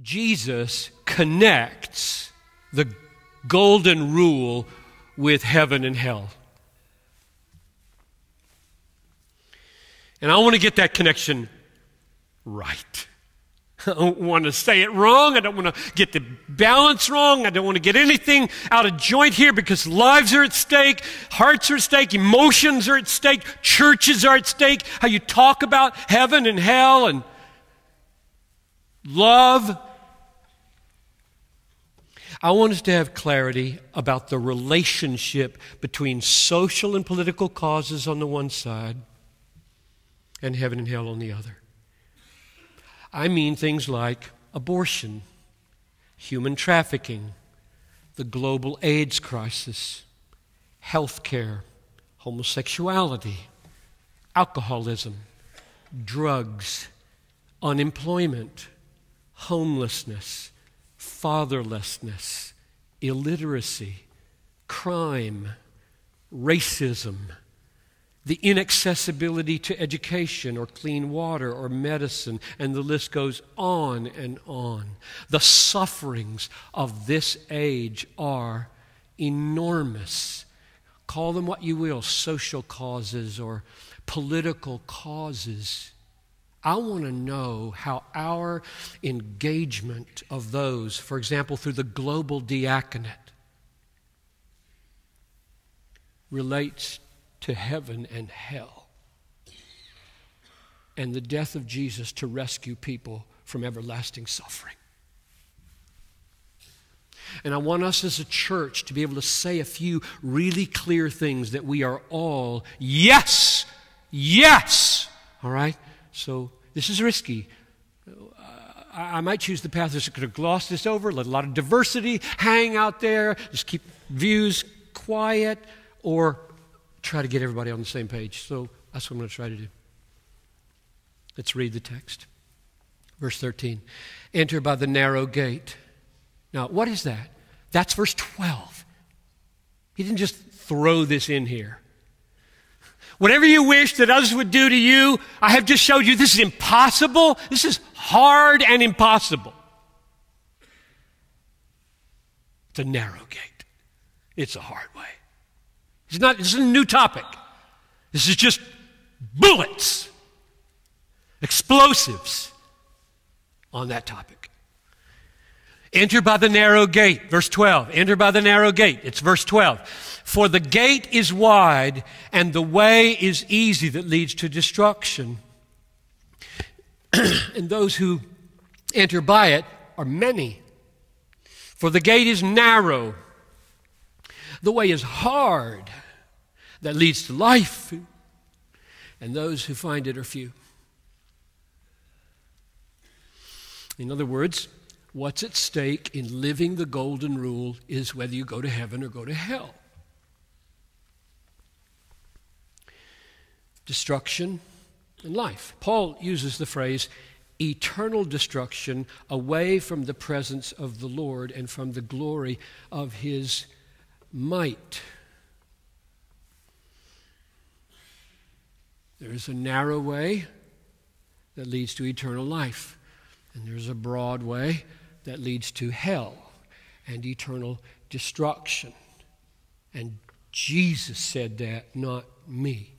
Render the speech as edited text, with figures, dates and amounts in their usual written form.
Jesus connects the golden rule with heaven and hell. And I want to get that connection right. I don't want to say it wrong. I don't want to get the balance wrong. I don't want to get anything out of joint here, because lives are at stake, hearts are at stake, emotions are at stake, churches are at stake, how you talk about heaven and hell and love. I want us to have clarity about the relationship between social and political causes on the one side and heaven and hell on the other. I mean things like abortion, human trafficking, the global AIDS crisis, health care, homosexuality, alcoholism, drugs, unemployment, homelessness, fatherlessness, illiteracy, crime, racism, the inaccessibility to education or clean water or medicine, and the list goes on and on. The sufferings of this age are enormous. Call them what you will, social causes or political causes. I want to know how our engagement of those, for example, through the global diaconate, relates to heaven and hell and the death of Jesus to rescue people from everlasting suffering. And I want us as a church to be able to say a few really clear things that we are all, yes, all right? So this is risky. I might choose the path that's going to gloss this over, let a lot of diversity hang out there, just keep views quiet, or try to get everybody on the same page. So that's what I'm going to try to do. Let's read the text. Verse 13. Enter by the narrow gate. Now, what is that? That's verse 12. He didn't just throw this in here. Whatever you wish that others would do to you, I have just showed you this is impossible. This is hard and impossible. It's a narrow gate. It's a hard way. This is a new topic. This is just bullets, explosives on that topic. Enter by the narrow gate, verse 12. Enter by the narrow gate. It's verse 12. For the gate is wide and the way is easy that leads to destruction. And those who enter by it are many. For the gate is narrow. The way is hard that leads to life, and those who find it are few. In other words, what's at stake in living the golden rule is whether you go to heaven or go to hell. Destruction and life. Paul uses the phrase eternal destruction away from the presence of the Lord and from the glory of his might. There is a narrow way that leads to eternal life, and there's a broad way that leads to hell and eternal destruction. And Jesus said that, not me.